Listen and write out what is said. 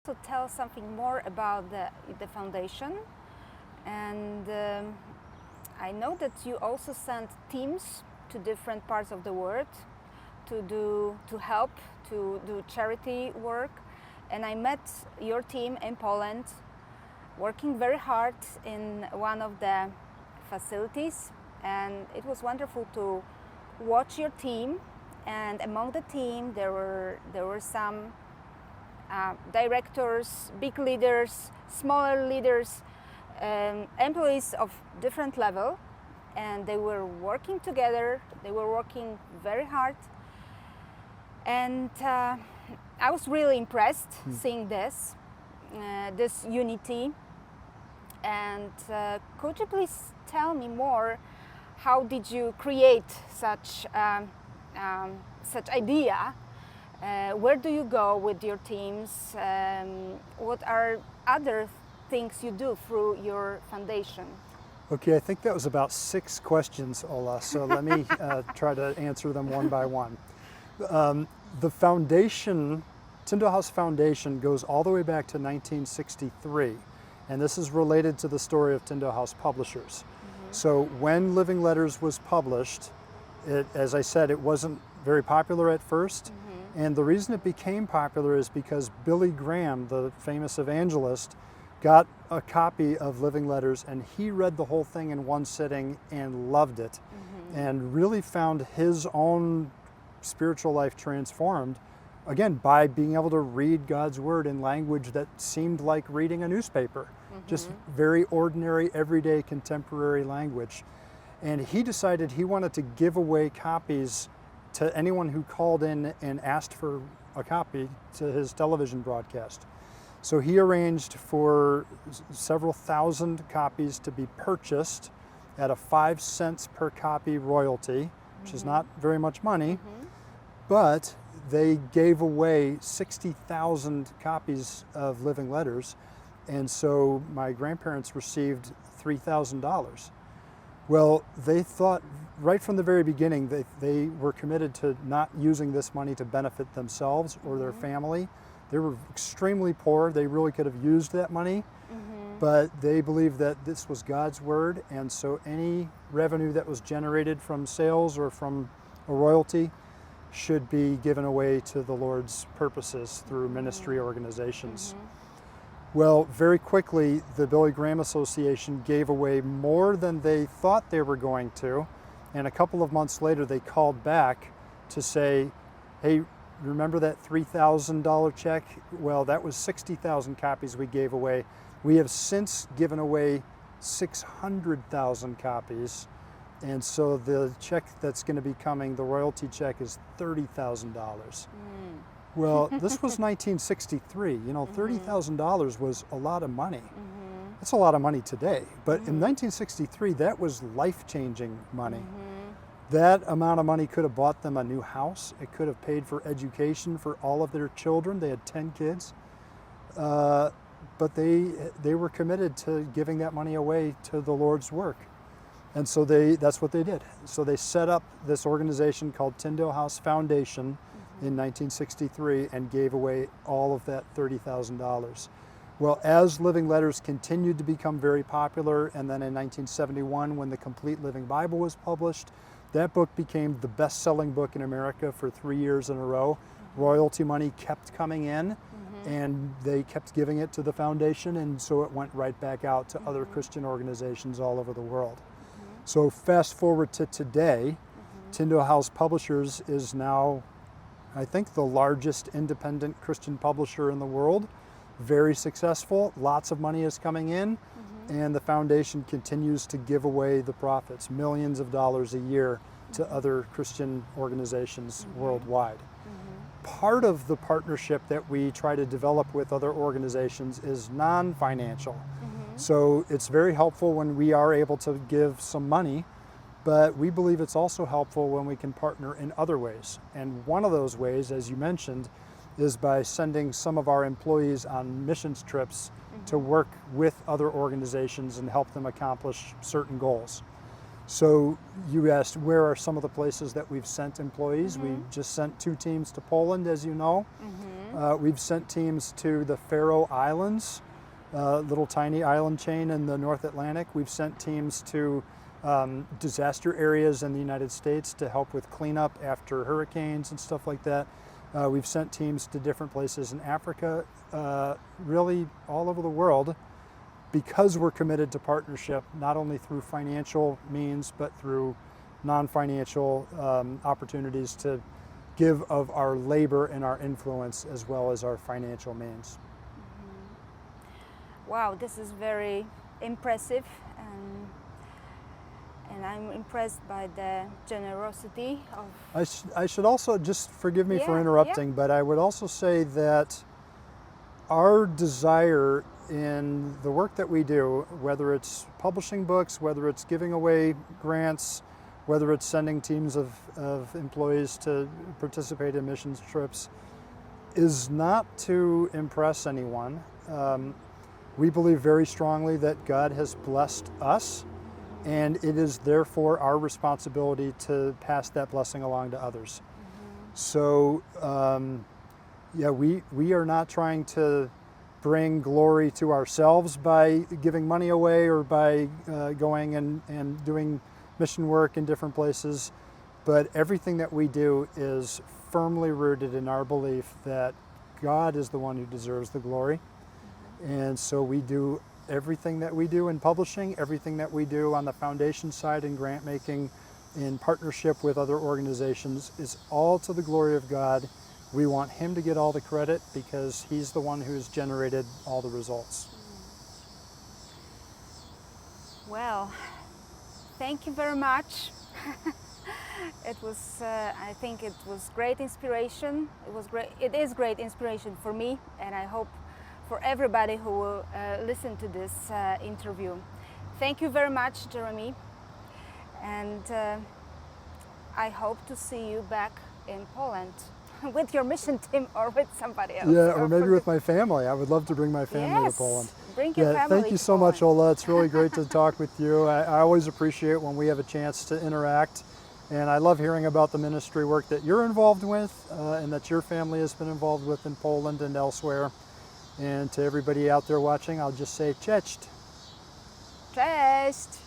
To tell something more about the foundation, and I know that you also send teams to different parts of the world to help to do charity work, and I met your team in Poland working very hard in one of the facilities, and it was wonderful to watch your team. And among the team there were some directors, big leaders, smaller leaders, employees of different level, and they were working together. They were working very hard, and I was really impressed seeing this unity. And could you please tell me more? How did you create such idea? Where do you go with your teams? What are other things you do through your foundation? Okay, I think that was about 6 questions, Ola, so let me try to answer them one by one. The foundation, Tyndale House Foundation, goes all the way back to 1963, and this is related to the story of Tyndale House Publishers. So when Living Letters was published, as I said, it wasn't very popular at first. And the reason it became popular is because Billy Graham, the famous evangelist, got a copy of Living Letters, and he read the whole thing in one sitting and loved it, and really found his own spiritual life transformed, again, by being able to read God's Word in language that seemed like reading a newspaper, just very ordinary, everyday, contemporary language. And he decided he wanted to give away copies to anyone who called in and asked for a copy to his television broadcast. So he arranged for several thousand copies to be purchased at a 5 cents per copy royalty, which is not very much money, but they gave away 60,000 copies of Living Letters, and so my grandparents received $3,000. Well, they thought right from the very beginning that they were committed to not using this money to benefit themselves or their family. They were extremely poor. They really could have used that money, but they believed that this was God's Word, and so any revenue that was generated from sales or from a royalty should be given away to the Lord's purposes through ministry organizations. Well, very quickly, the Billy Graham Association gave away more than they thought they were going to, and a couple of months later they called back to say, hey, remember that $3,000 check? Well, that was 60,000 copies we gave away. We have since given away 600,000 copies, and so the check that's going to be coming, the royalty check, is $30,000. Well, this was 1963. You know, $30,000 was a lot of money. That's a lot of money today. But in 1963, that was life-changing money. That amount of money could have bought them a new house. It could have paid for education for all of their children. They had 10 kids. But they were committed to giving that money away to the Lord's work. And so that's what they did. So they set up this organization called Tyndale House Foundation in 1963 and gave away all of that $30,000. Well, as Living Letters continued to become very popular, and then in 1971 when the Complete Living Bible was published, that book became the best-selling book in America for 3 years in a row. Royalty money kept coming in, and they kept giving it to the foundation, and so it went right back out to other Christian organizations all over the world. So fast forward to today, Tyndale House Publishers is now, I think, the largest independent Christian publisher in the world. Very successful, lots of money is coming in, and the foundation continues to give away the profits, millions of dollars a year, to other Christian organizations worldwide. Part of the partnership that we try to develop with other organizations is non-financial. So it's very helpful when we are able to give some money, but we believe it's also helpful when we can partner in other ways. And one of those ways, as you mentioned, is by sending some of our employees on missions trips to work with other organizations and help them accomplish certain goals. So you asked, where are some of the places that we've sent employees? We just sent 2 teams to Poland, as you know. We've sent teams to the Faroe Islands, little tiny island chain in the North Atlantic. We've sent teams to disaster areas in the United States to help with cleanup after hurricanes and stuff like that. We've sent teams to different places in Africa, really all over the world, because we're committed to partnership, not only through financial means, but through non-financial opportunities to give of our labor and our influence as well as our financial means. Wow, this is very impressive, and I'm impressed by the generosity of... I should also, just forgive me for Yeah, interrupting, but I would also say that our desire in the work that we do, whether it's publishing books, whether it's giving away grants, whether it's sending teams of employees to participate in missions trips, is not to impress anyone. We believe very strongly that God has blessed us, and it is therefore our responsibility to pass that blessing along to others. So, yeah, we are not trying to bring glory to ourselves by giving money away or by going and doing mission work in different places, but everything that we do is firmly rooted in our belief that God is the one who deserves the glory. And so we do everything that we do in publishing, everything that we do on the foundation side in grant making, in partnership with other organizations, is all to the glory of God. We want Him to get all the credit because He's the one who's generated all the results. Well, thank you very much. It was, I think it was great inspiration. It is great inspiration for me, and I hope for everybody who will listen to this interview. Thank you very much, Jeremy, and I hope to see you back in Poland with your mission team or with somebody else. Yeah, or maybe with my family. I would love to bring my family to Poland. Bring your family thank you to so much, Poland. Ola. It's really great to talk with you. I always appreciate when we have a chance to interact, and I love hearing about the ministry work that you're involved with and that your family has been involved with in Poland and elsewhere. And to everybody out there watching, I'll just say cześć. Cześć!